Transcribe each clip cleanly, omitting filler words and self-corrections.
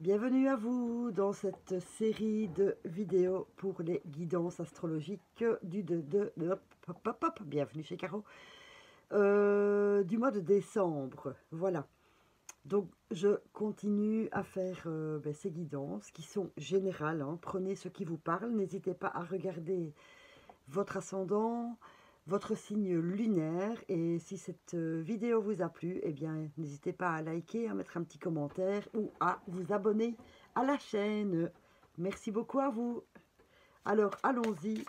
Bienvenue à vous dans cette série de vidéos pour les guidances astrologiques bienvenue chez Caro, du mois de décembre. Voilà, donc je continue à faire ces guidances qui sont générales, hein. Prenez ce qui vous parle, n'hésitez pas à regarder votre ascendant, votre signe lunaire, et si cette vidéo vous a plu, eh bien n'hésitez pas à liker, à mettre un petit commentaire ou à vous abonner à la chaîne. Merci beaucoup à vous. Alors allons-y,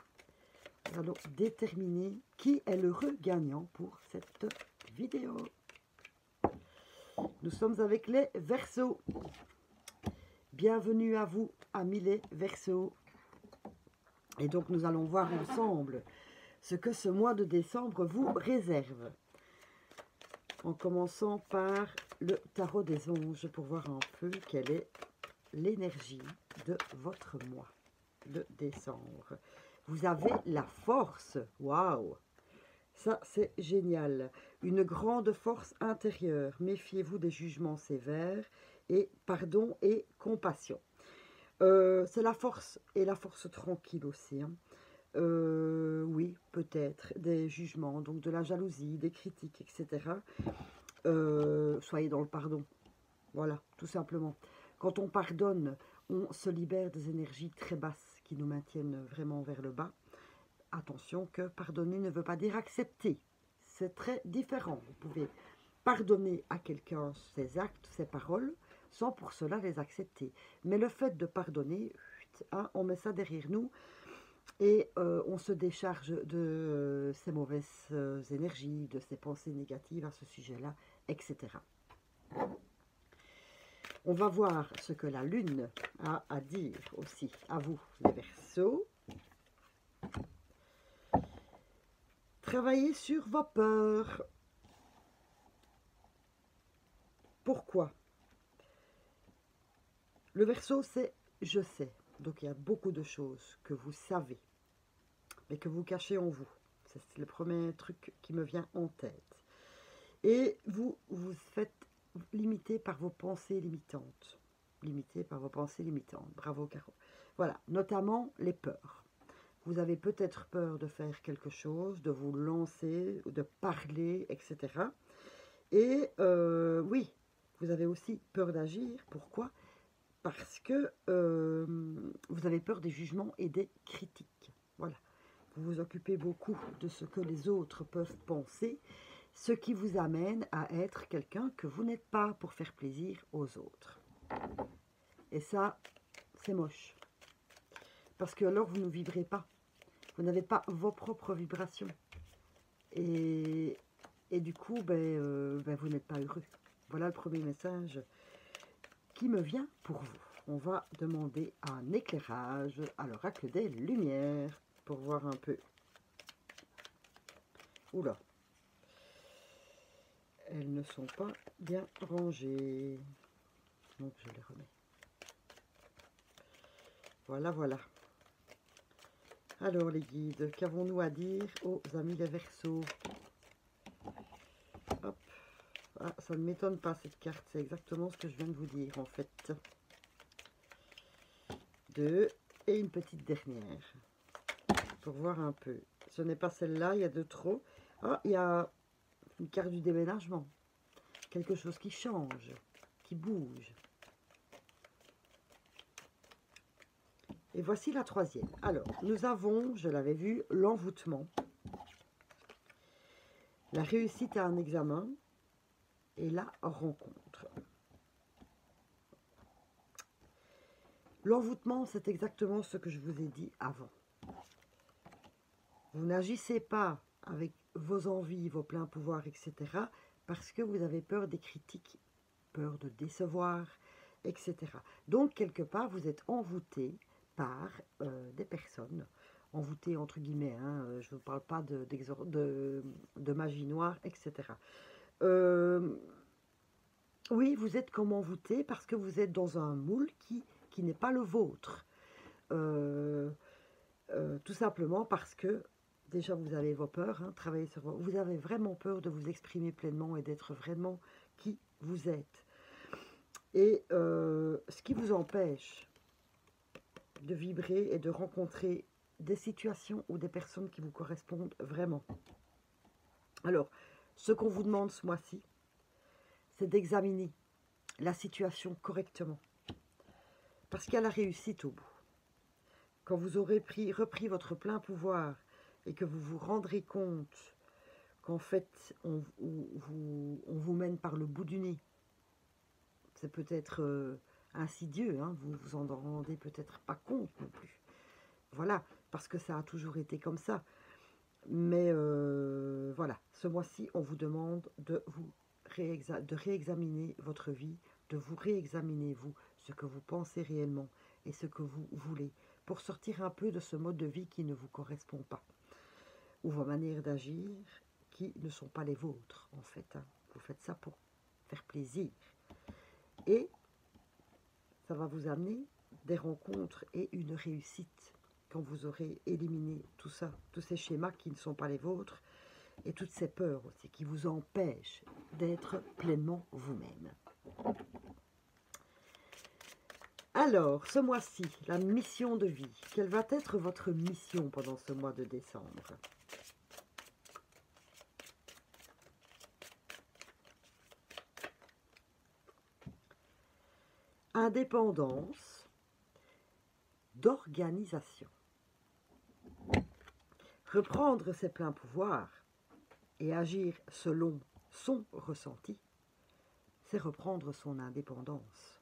nous allons déterminer qui est l'heureux gagnant pour cette vidéo. Nous sommes avec les Verseaux. Bienvenue à vous, amis les Verseaux. Et donc nous allons voir ensemble ce que ce mois de décembre vous réserve. En commençant par le tarot des anges pour voir un peu quelle est l'énergie de votre mois de décembre. Vous avez la force. Waouh! Ça, c'est génial. Une grande force intérieure. Méfiez-vous des jugements sévères et pardon et compassion. C'est la force et la force tranquille aussi, hein. Oui, peut-être, des jugements, donc de la jalousie, des critiques, etc. Soyez dans le pardon. Voilà, tout simplement. Quand on pardonne, on se libère des énergies très basses qui nous maintiennent vraiment vers le bas. Attention que pardonner ne veut pas dire accepter. C'est très différent. Vous pouvez pardonner à quelqu'un ses actes, ses paroles, sans pour cela les accepter. Mais le fait de pardonner, hein, on met ça derrière nous, et on se décharge de ces mauvaises énergies, de ces pensées négatives à ce sujet-là, etc. On va voir ce que la Lune a à dire aussi à vous, les Verseaux. Travaillez sur vos peurs. Pourquoi? Le Verseau, c'est « je sais ». Donc il y a beaucoup de choses que vous savez, mais que vous cachez en vous. C'est le premier truc qui me vient en tête. Et vous vous faites limiter par vos pensées limitantes. Limité par vos pensées limitantes. Bravo, Caro. Voilà, notamment les peurs. Vous avez peut-être peur de faire quelque chose, de vous lancer, de parler, etc. Et oui, vous avez aussi peur d'agir. Pourquoi? Parce que vous avez peur des jugements et des critiques. Voilà. Vous vous occupez beaucoup de ce que les autres peuvent penser, ce qui vous amène à être quelqu'un que vous n'êtes pas pour faire plaisir aux autres. Et ça, c'est moche. Parce que alors, vous ne vibrez pas. Vous n'avez pas vos propres vibrations. Et du coup, vous n'êtes pas heureux. Voilà le premier message qui me vient pour vous. On va demander un éclairage à l'oracle des Lumières pour voir un peu. Oula. Elles ne sont pas bien rangées. Donc je les remets. Voilà, voilà. Alors les guides, qu'avons-nous à dire aux amis les Verseaux? Hop. Ah, ça ne m'étonne pas cette carte, c'est exactement ce que je viens de vous dire en fait. Deux et une petite dernière. Pour voir un peu. Ce n'est pas celle-là, il y a de trop. Ah, il y a une carte du déménagement. Quelque chose qui change, qui bouge. Et voici la troisième. Alors, nous avons, je l'avais vu, l'envoûtement, la réussite à un examen et la rencontre. L'envoûtement, c'est exactement ce que je vous ai dit avant. Vous n'agissez pas avec vos envies, vos pleins pouvoirs, etc. parce que vous avez peur des critiques, peur de décevoir, etc. Donc, quelque part, vous êtes envoûté par des personnes, envoûtées entre guillemets, hein, je ne vous parle pas de magie noire, etc. Oui, vous êtes comme envoûté parce que vous êtes dans un moule qui n'est pas le vôtre. Tout simplement parce que, déjà vous avez vos peurs, hein, travaillez sur vous avez vraiment peur de vous exprimer pleinement et d'être vraiment qui vous êtes. Et ce qui vous empêche de vibrer et de rencontrer des situations ou des personnes qui vous correspondent vraiment. Alors, ce qu'on vous demande ce mois-ci, c'est d'examiner la situation correctement. Parce qu'il y a la réussite au bout. Quand vous aurez repris votre plein pouvoir et que vous vous rendrez compte qu'en fait, on vous mène par le bout du nez, c'est peut-être insidieux, hein, vous vous en rendez peut-être pas compte non plus. Voilà, parce que ça a toujours été comme ça. Mais voilà, ce mois-ci, on vous demande de réexaminer votre vie, de vous réexaminer, vous, ce que vous pensez réellement et ce que vous voulez, pour sortir un peu de ce mode de vie qui ne vous correspond pas, ou vos manières d'agir qui ne sont pas les vôtres, en fait. Hein. Vous faites ça pour faire plaisir. Et ça va vous amener des rencontres et une réussite quand vous aurez éliminé tout ça, tous ces schémas qui ne sont pas les vôtres, et toutes ces peurs aussi qui vous empêchent d'être pleinement vous-même. Alors, ce mois-ci, la mission de vie, quelle va être votre mission pendant ce mois de décembre? Indépendance, d'organisation. Reprendre ses pleins pouvoirs et agir selon son ressenti, c'est reprendre son indépendance.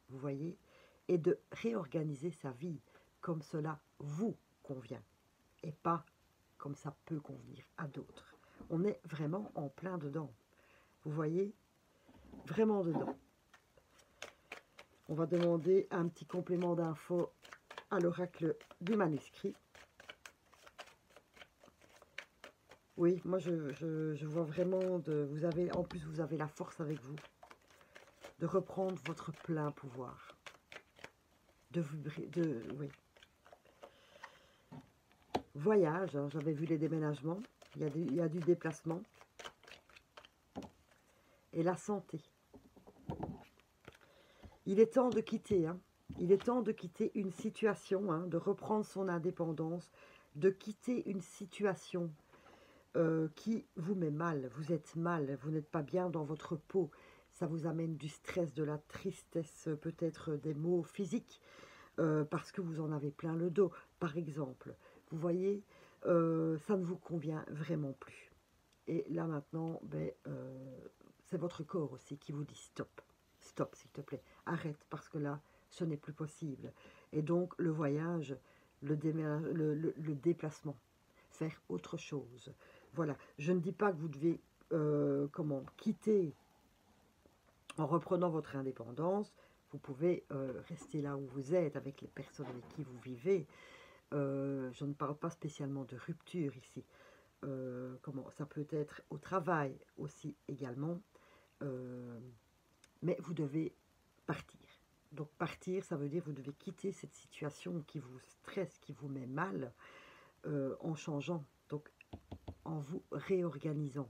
Vous voyez? Et de réorganiser sa vie comme cela vous convient et pas comme ça peut convenir à d'autres. On est vraiment en plein dedans. Vous voyez? Vraiment dedans. On va demander un petit complément d'info à l'oracle du manuscrit. Oui, moi je vois vraiment, en plus vous avez la force avec vous, de reprendre votre plein pouvoir. Oui. Voyage, hein, j'avais vu les déménagements, il y a du déplacement. Et la santé. Il est temps de quitter, hein. Il est temps de quitter une situation, hein, de reprendre son indépendance, de quitter une situation qui vous met mal. Vous êtes mal, vous n'êtes pas bien dans votre peau. Ça vous amène du stress, de la tristesse, peut-être des maux physiques, parce que vous en avez plein le dos, par exemple. Vous voyez, ça ne vous convient vraiment plus. Et là maintenant, c'est votre corps aussi qui vous dit stop. Stop, s'il te plaît. Arrête, parce que là, ce n'est plus possible. Et donc, le voyage, le déplacement, faire autre chose. Voilà. Je ne dis pas que vous devez, quitter en reprenant votre indépendance. Vous pouvez rester là où vous êtes, avec les personnes avec qui vous vivez. Je ne parle pas spécialement de rupture ici. Ça peut être au travail aussi également. Mais vous devez partir. Donc partir, ça veut dire que vous devez quitter cette situation qui vous stresse, qui vous met mal, en changeant, donc en vous réorganisant.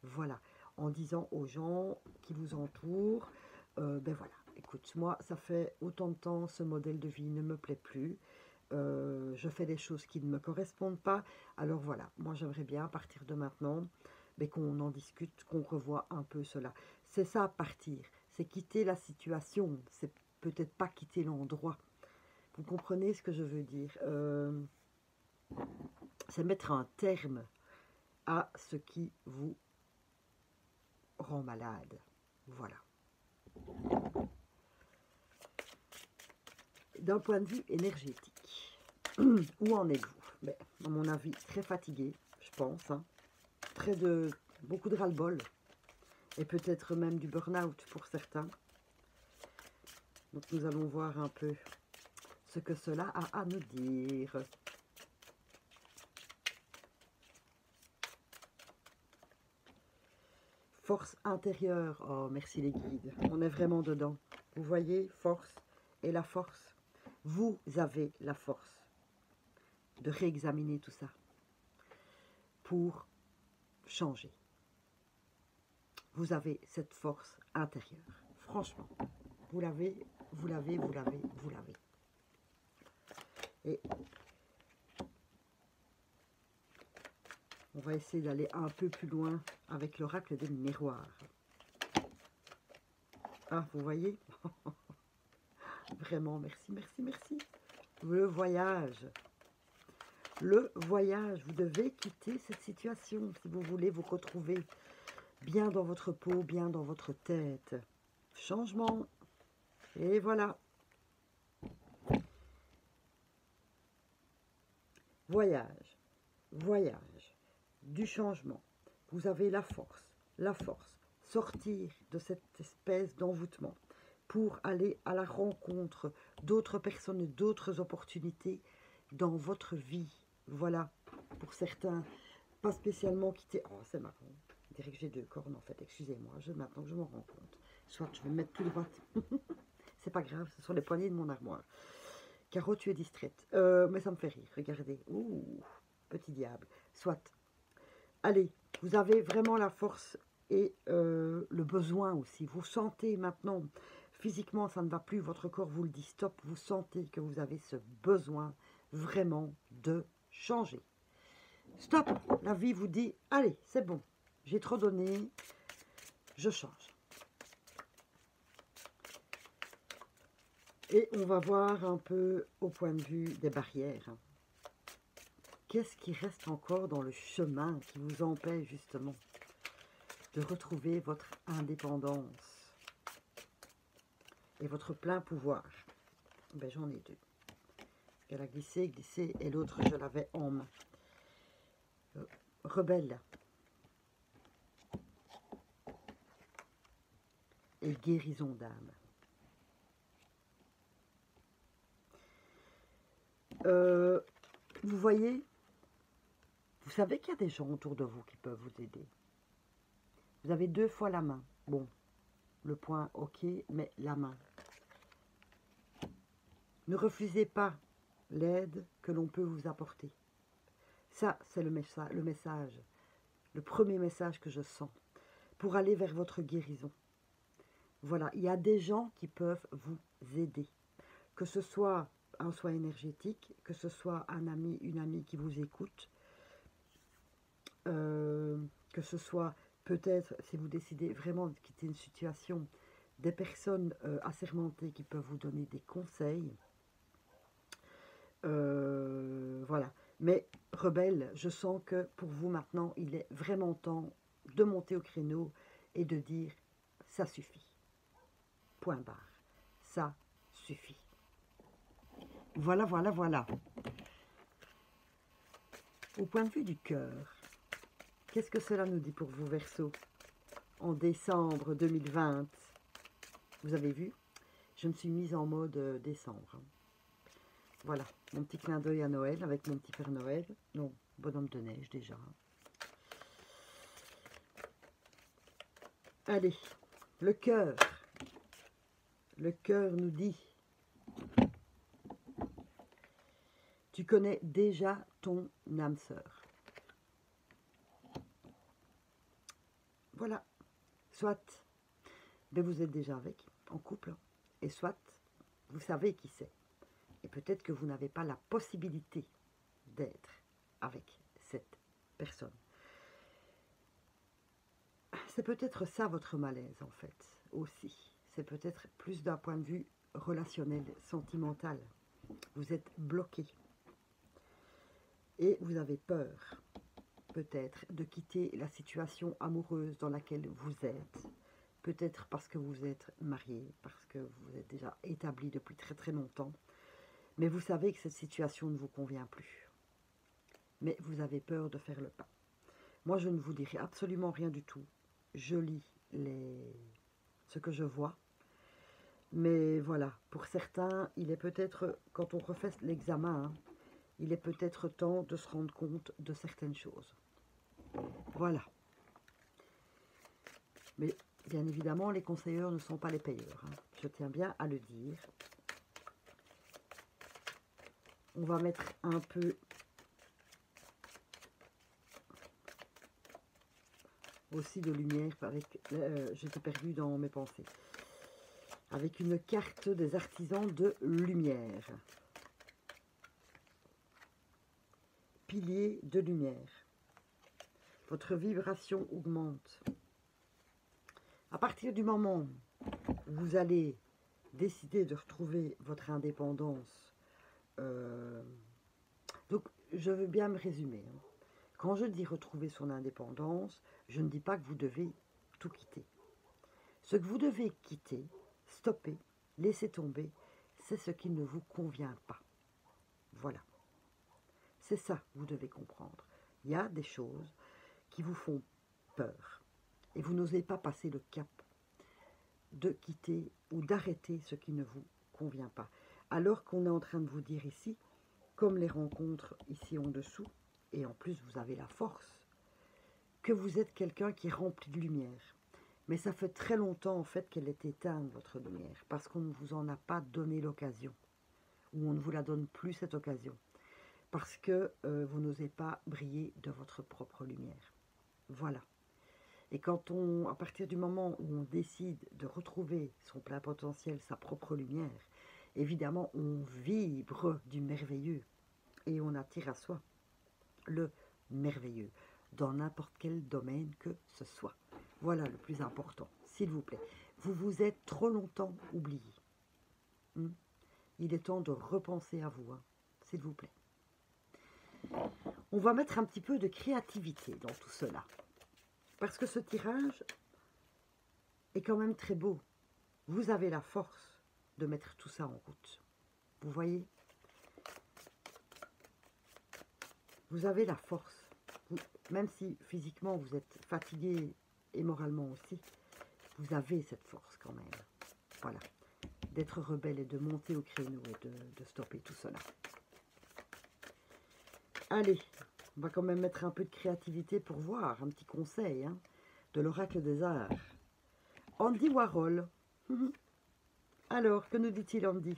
Voilà, en disant aux gens qui vous entourent, voilà, écoute, moi, ça fait autant de temps, ce modèle de vie ne me plaît plus. Je fais des choses qui ne me correspondent pas. Alors voilà, moi j'aimerais bien, à partir de maintenant, qu'on en discute, qu'on revoie un peu cela. C'est ça, partir. C'est quitter la situation. C'est peut-être pas quitter l'endroit. Vous comprenez ce que je veux dire? C'est mettre un terme à ce qui vous rend malade. Voilà. D'un point de vue énergétique, où en êtes-vous? À mon avis, très fatigué, je pense. Hein. Beaucoup de ras-le-bol. Et peut-être même du burn-out pour certains. Donc nous allons voir un peu ce que cela a à nous dire. Force intérieure. Oh, merci les guides. On est vraiment dedans. Vous voyez, force et la force. Vous avez la force de réexaminer tout ça pour changer. Vous avez cette force intérieure. Franchement, vous l'avez, vous l'avez, vous l'avez, vous l'avez. Et on va essayer d'aller un peu plus loin avec l'oracle des miroirs. Ah, vous voyez? Vraiment, merci, merci, merci. Le voyage. Le voyage. Vous devez quitter cette situation si vous voulez vous retrouver bien dans votre peau, bien dans votre tête. Changement. Et voilà. Voyage. Voyage. Du changement. Vous avez la force. La force. Sortir de cette espèce d'envoûtement pour aller à la rencontre d'autres personnes, d'autres opportunités dans votre vie. Voilà, pour certains, pas spécialement quitter... Oh, c'est marrant. Je dirais que j'ai 2 cornes en fait, excusez-moi, maintenant que je m'en rends compte. Soit je vais me mettre tout droit. C'est pas grave, ce sont les poignées de mon armoire. Caro, tu es distraite. Mais ça me fait rire, regardez. Ouh, petit diable. Soit. Allez, vous avez vraiment la force et le besoin aussi. Vous sentez maintenant, physiquement ça ne va plus, votre corps vous le dit stop, vous sentez que vous avez ce besoin vraiment de changer. Stop, la vie vous dit, allez, c'est bon, j'ai trop donné, je change. Et on va voir un peu au point de vue des barrières. Qu'est-ce qui reste encore dans le chemin qui vous empêche justement de retrouver votre indépendance et votre plein pouvoir? Ben, j'en ai 2. Elle a glissé, glissé, et l'autre, je l'avais en main. Rebelle. Et guérison d'âme. Vous voyez, vous savez qu'il y a des gens autour de vous qui peuvent vous aider. Vous avez 2 fois la main. Bon, le point, ok, mais la main. Ne refusez pas l'aide que l'on peut vous apporter. Ça, c'est le message, le premier message que je sens, pour aller vers votre guérison. Voilà, il y a des gens qui peuvent vous aider, que ce soit un soin énergétique, que ce soit un ami, une amie qui vous écoute, que ce soit peut-être, si vous décidez vraiment de quitter une situation, des personnes assermentées qui peuvent vous donner des conseils. Voilà. Mais rebelle, je sens que pour vous maintenant, il est vraiment temps de monter au créneau et de dire ça suffit. Point barre. Ça suffit. Voilà, voilà, voilà. Au point de vue du cœur, qu'est-ce que cela nous dit pour vous, Verseau, en décembre 2020? Vous avez vu, je me suis mise en mode décembre. Voilà, mon petit clin d'œil à Noël avec mon petit Père Noël. Non, bonhomme de neige déjà. Allez, le cœur. Le cœur nous dit, tu connais déjà ton âme sœur. Voilà, soit ben vous êtes déjà avec, en couple, et soit vous savez qui c'est. Et peut-être que vous n'avez pas la possibilité d'être avec cette personne. C'est peut-être ça votre malaise en fait, aussi. C'est peut-être plus d'un point de vue relationnel, sentimental. Vous êtes bloqué. Et vous avez peur, peut-être, de quitter la situation amoureuse dans laquelle vous êtes. Peut-être parce que vous êtes marié, parce que vous êtes déjà établi depuis très très longtemps. Mais vous savez que cette situation ne vous convient plus. Mais vous avez peur de faire le pas. Moi, je ne vous dirai absolument rien du tout. Je lis ce que je vois. Mais voilà, pour certains, il est peut-être, quand on refait l'examen, hein, il est peut-être temps de se rendre compte de certaines choses. Voilà. Mais bien évidemment, les conseilleurs ne sont pas les payeurs. Hein. Je tiens bien à le dire. On va mettre un peu aussi de lumière avec... J'étais perdue dans mes pensées. avec une carte des artisans de lumière. Pilier de lumière. Votre vibration augmente. À partir du moment où vous allez décider de retrouver votre indépendance, donc je veux bien me résumer. Quand je dis retrouver son indépendance, je ne dis pas que vous devez tout quitter. Ce que vous devez quitter, stopper, laisser tomber, c'est ce qui ne vous convient pas. Voilà. C'est ça que vous devez comprendre. Il y a des choses qui vous font peur et vous n'osez pas passer le cap de quitter ou d'arrêter ce qui ne vous convient pas. Alors qu'on est en train de vous dire ici, comme les rencontres ici en dessous, et en plus vous avez la force, que vous êtes quelqu'un qui est rempli de lumière. Mais ça fait très longtemps en fait qu'elle est éteinte, votre lumière, parce qu'on ne vous en a pas donné l'occasion, ou on ne vous la donne plus cette occasion, parce que vous n'osez pas briller de votre propre lumière. Voilà. Et quand à partir du moment où on décide de retrouver son plein potentiel, sa propre lumière, évidemment on vibre du merveilleux et on attire à soi le merveilleux dans n'importe quel domaine que ce soit. Voilà le plus important, s'il vous plaît. Vous vous êtes trop longtemps oublié. Il est temps de repenser à vous, s'il vous plaît. On va mettre un petit peu de créativité dans tout cela. Parce que ce tirage est quand même très beau. Vous avez la force de mettre tout ça en route. Vous voyez? Vous avez la force. Même si physiquement vous êtes fatigué et moralement aussi, vous avez cette force quand même. Voilà. D'être rebelle et de monter au créneau et de stopper tout cela. Allez, on va quand même mettre un peu de créativité pour voir, un petit conseil de l'oracle des arts. Andy Warhol. Alors, que nous dit-il Andy?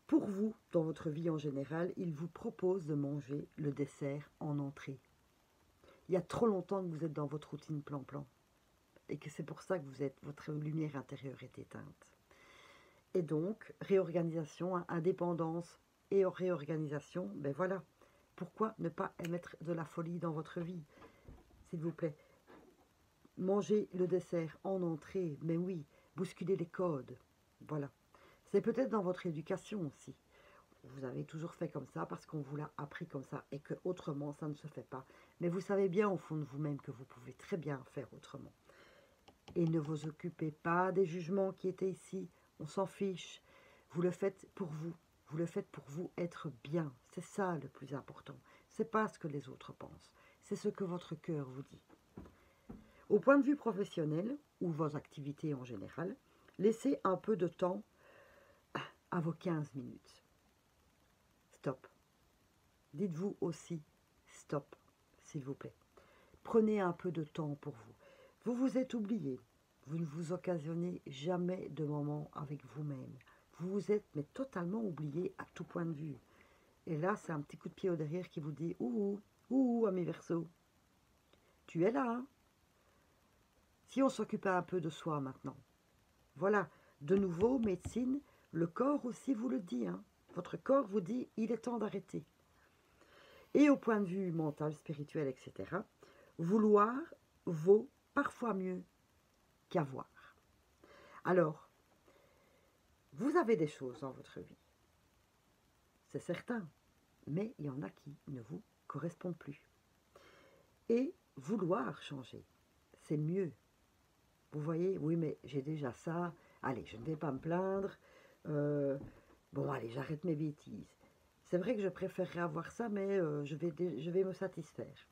Pour vous, dans votre vie en général, il vous propose de manger le dessert en entrée. Il y a trop longtemps que vous êtes dans votre routine plan-plan. Et que c'est pour ça que votre lumière intérieure est éteinte. Et donc, réorganisation, indépendance et réorganisation, ben voilà. Pourquoi ne pas émettre de la folie dans votre vie, s'il vous plaît? Manger le dessert en entrée, mais oui, bousculer les codes, voilà. C'est peut-être dans votre éducation aussi. Vous avez toujours fait comme ça parce qu'on vous l'a appris comme ça et que autrement ça ne se fait pas. Mais vous savez bien au fond de vous-même que vous pouvez très bien faire autrement. Et ne vous occupez pas des jugements qui étaient ici. On s'en fiche. Vous le faites pour vous. Vous le faites pour vous être bien. C'est ça le plus important. C'est pas ce que les autres pensent. C'est ce que votre cœur vous dit. Au point de vue professionnel, ou vos activités en général, laissez un peu de temps à vos 15 minutes. Stop. Dites-vous aussi stop, s'il vous plaît. Prenez un peu de temps pour vous. Vous vous êtes oublié. Vous ne vous occasionnez jamais de moments avec vous-même. Vous vous êtes mais totalement oublié à tout point de vue. Et là, c'est un petit coup de pied au derrière qui vous dit « Ouh, ouh, ami Verseau, tu es là, hein ?» Si on s'occupait un peu de soi maintenant. Voilà, de nouveau, médecine, le corps aussi vous le dit. Votre corps vous dit « il est temps d'arrêter ». Et au point de vue mental, spirituel, etc., vouloir vaut parfois mieux qu'avoir. Alors, vous avez des choses dans votre vie, c'est certain, mais il y en a qui ne vous correspondent plus. Et vouloir changer, c'est mieux. Vous voyez, oui, mais j'ai déjà ça, allez, je ne vais pas me plaindre, bon, allez, j'arrête mes bêtises. C'est vrai que je préférerais avoir ça, mais je vais me satisfaire.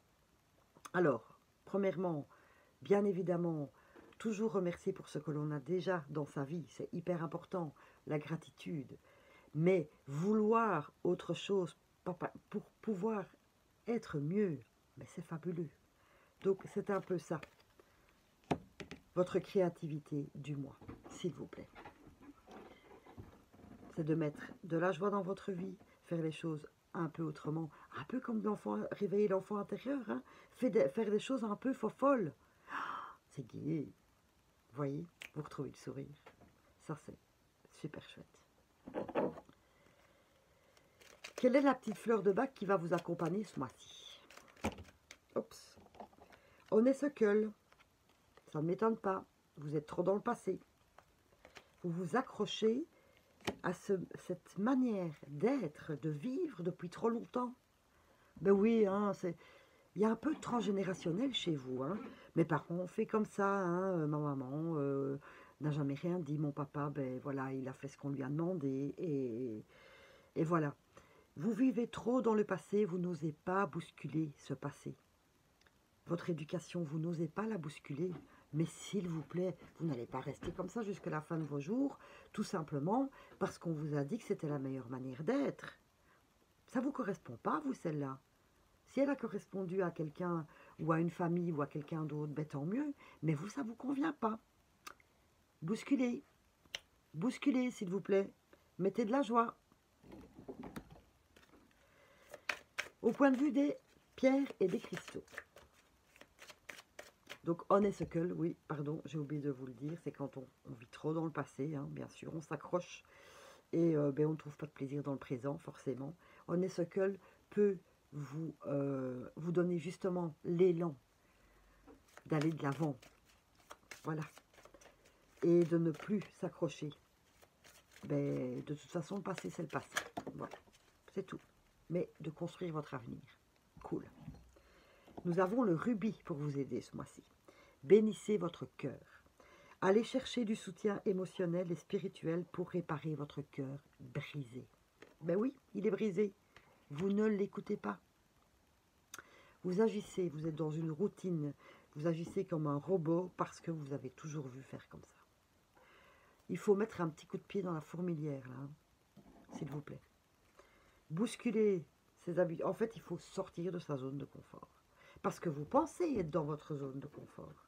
Alors, premièrement, bien évidemment, toujours remercier pour ce que l'on a déjà dans sa vie, c'est hyper important, la gratitude. Mais vouloir autre chose pour pouvoir être mieux, mais c'est fabuleux. Donc c'est un peu ça, votre créativité du mois, s'il vous plaît. C'est de mettre de la joie dans votre vie, faire les choses un peu autrement, un peu comme réveiller l'enfant intérieur, faire des choses un peu folles. C'est gai. Vous voyez, vous retrouvez le sourire. Ça, c'est super chouette. Quelle est la petite fleur de bac qui va vous accompagner ce mois-ci? Oups. Honeysuckle. Ça ne m'étonne pas. Vous êtes trop dans le passé. Vous vous accrochez à cette manière d'être, de vivre depuis trop longtemps. Ben oui, hein, il y a un peu de transgénérationnel chez vous. Hein. Mes parents ont fait comme ça. Hein, ma maman n'a jamais rien dit. Mon papa, ben voilà, il a fait ce qu'on lui a demandé. Et voilà. Vous vivez trop dans le passé. Vous n'osez pas bousculer ce passé. Votre éducation, vous n'osez pas la bousculer. Mais s'il vous plaît, vous n'allez pas rester comme ça jusqu'à la fin de vos jours, tout simplement parce qu'on vous a dit que c'était la meilleure manière d'être. Ça ne vous correspond pas, vous, celle-là. Si elle a correspondu à quelqu'un, ou à une famille, ou à quelqu'un d'autre, ben tant mieux. Mais vous, ça ne vous convient pas. Bousculez. Bousculez, s'il vous plaît. Mettez de la joie. Au point de vue des pierres et des cristaux. Donc, honeysuckle, oui, pardon, j'ai oublié de vous le dire, c'est quand on vit trop dans le passé, hein, bien sûr, on s'accroche et ben, on ne trouve pas de plaisir dans le présent, forcément. Honeysuckle peut vous donner justement l'élan d'aller de l'avant, voilà, et de ne plus s'accrocher. Ben, de toute façon, le passé, c'est le passé, voilà, c'est tout. Mais de construire votre avenir, cool. Nous avons le rubis pour vous aider ce mois-ci. Bénissez votre cœur. Allez chercher du soutien émotionnel et spirituel pour réparer votre cœur brisé. Ben oui, il est brisé. Vous ne l'écoutez pas. Vous agissez, vous êtes dans une routine. Vous agissez comme un robot parce que vous avez toujours vu faire comme ça. Il faut mettre un petit coup de pied dans la fourmilière, là, hein, s'il vous plaît. Bousculer ses habitudes. En fait, il faut sortir de sa zone de confort. Parce que vous pensez être dans votre zone de confort.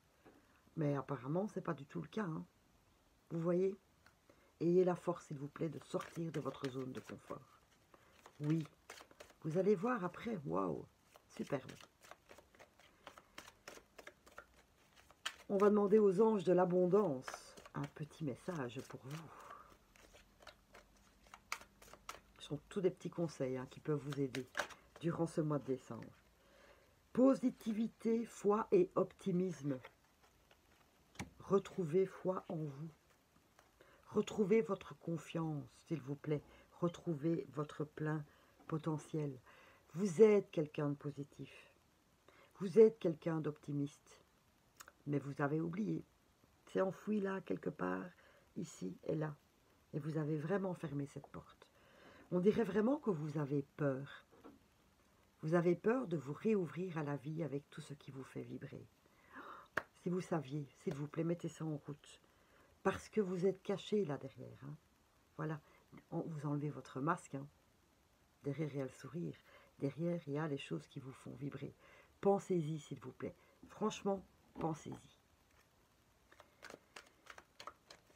Mais apparemment, ce n'est pas du tout le cas. Hein. Vous voyez? Ayez la force, s'il vous plaît, de sortir de votre zone de confort. Oui. Vous allez voir après. Waouh! Superbe. On va demander aux anges de l'abondance un petit message pour vous. Ce sont tous des petits conseils hein, qui peuvent vous aider durant ce mois de décembre. Positivité, foi et optimisme. Retrouvez foi en vous. Retrouvez votre confiance, s'il vous plaît. Retrouvez votre plein potentiel. Vous êtes quelqu'un de positif. Vous êtes quelqu'un d'optimiste. Mais vous avez oublié. C'est enfoui là, quelque part, ici et là. Et vous avez vraiment fermé cette porte. On dirait vraiment que vous avez peur. Vous avez peur de vous réouvrir à la vie avec tout ce qui vous fait vibrer. Si vous saviez, s'il vous plaît, mettez ça en route. Parce que vous êtes caché là derrière. Hein. Voilà, vous enlevez votre masque. Hein. Derrière, il y a le sourire. Derrière, il y a les choses qui vous font vibrer. Pensez-y, s'il vous plaît. Franchement, pensez-y.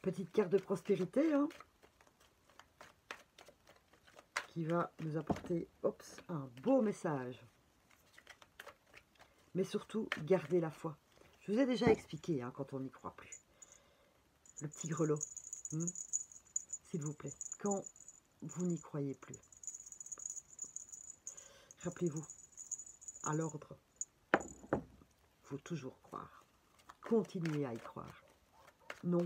Petite carte de prospérité, hein, qui va nous apporter un beau message. Mais surtout, gardez la foi. Je vous ai déjà expliqué hein, quand on n'y croit plus. Le petit grelot, s'il vous plaît, quand vous n'y croyez plus. Rappelez-vous, à l'ordre, il faut toujours croire. Continuez à y croire. Non,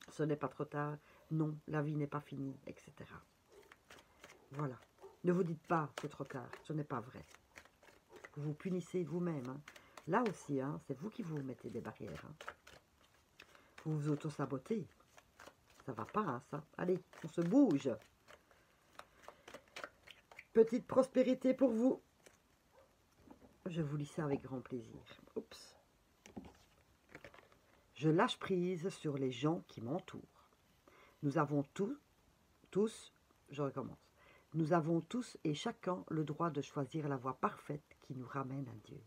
ce n'est pas trop tard. Non, la vie n'est pas finie, etc. Voilà. Ne vous dites pas c'est trop tard, ce n'est pas vrai. Vous vous punissez vous-même. Hein. Là aussi, hein, c'est vous qui vous mettez des barrières. Hein. Vous vous auto-sabotez. Ça va pas, hein, ça. Allez, on se bouge. Petite prospérité pour vous. Je vous lis ça avec grand plaisir. Oups. Je lâche prise sur les gens qui m'entourent. Nous avons tous, je recommence. Nous avons tous et chacun le droit de choisir la voie parfaite qui nous ramène à Dieu.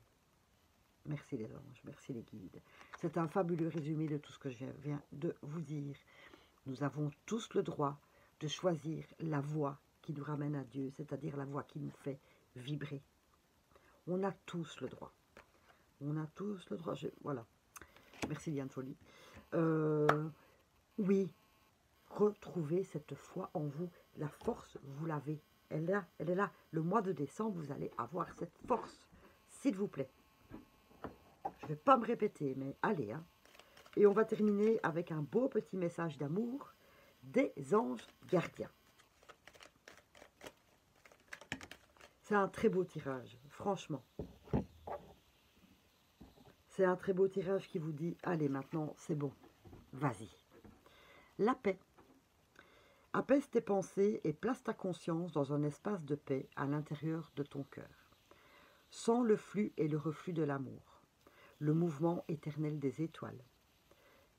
Merci les anges, merci les guides. C'est un fabuleux résumé de tout ce que je viens de vous dire. Nous avons tous le droit de choisir la voie qui nous ramène à Dieu, c'est-à-dire la voie qui nous fait vibrer. On a tous le droit. On a tous le droit. Voilà. Merci Liane Folie. Oui, retrouvez cette foi en vous. La force, vous l'avez. Elle est là, elle est là. Le mois de décembre, vous allez avoir cette force. S'il vous plaît. Je ne vais pas me répéter, mais allez. Hein. Et on va terminer avec un beau petit message d'amour des anges gardiens. C'est un très beau tirage, franchement. C'est un très beau tirage qui vous dit, allez maintenant, c'est bon, vas-y. La paix. Apaise tes pensées et place ta conscience dans un espace de paix à l'intérieur de ton cœur. Sens le flux et le reflux de l'amour, le mouvement éternel des étoiles.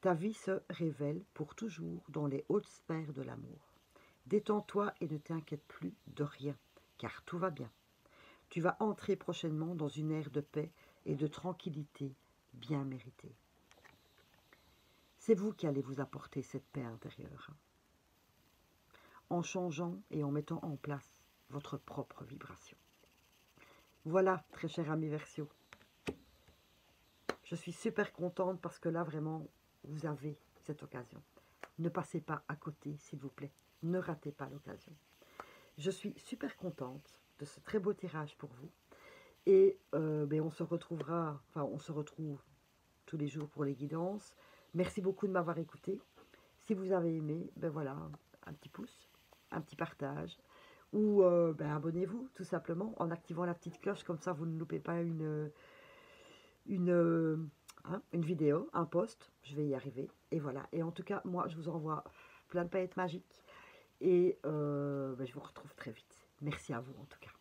Ta vie se révèle pour toujours dans les hautes sphères de l'amour. Détends-toi et ne t'inquiète plus de rien, car tout va bien. Tu vas entrer prochainement dans une ère de paix et de tranquillité bien méritée. C'est vous qui allez vous apporter cette paix intérieure, en changeant et en mettant en place votre propre vibration. Voilà, très cher ami Verseau. Je suis super contente parce que là, vraiment, vous avez cette occasion. Ne passez pas à côté, s'il vous plaît. Ne ratez pas l'occasion. Je suis super contente de ce très beau tirage pour vous. Et on se retrouvera, enfin, on se retrouve tous les jours pour les guidances. Merci beaucoup de m'avoir écouté. Si vous avez aimé, ben voilà, un petit pouce, un petit partage. Ou abonnez-vous tout simplement en activant la petite cloche, comme ça vous ne loupez pas une vidéo, un post. Je vais y arriver. Et voilà. Et en tout cas, moi, je vous envoie plein de paillettes magiques. Et je vous retrouve très vite. Merci à vous en tout cas.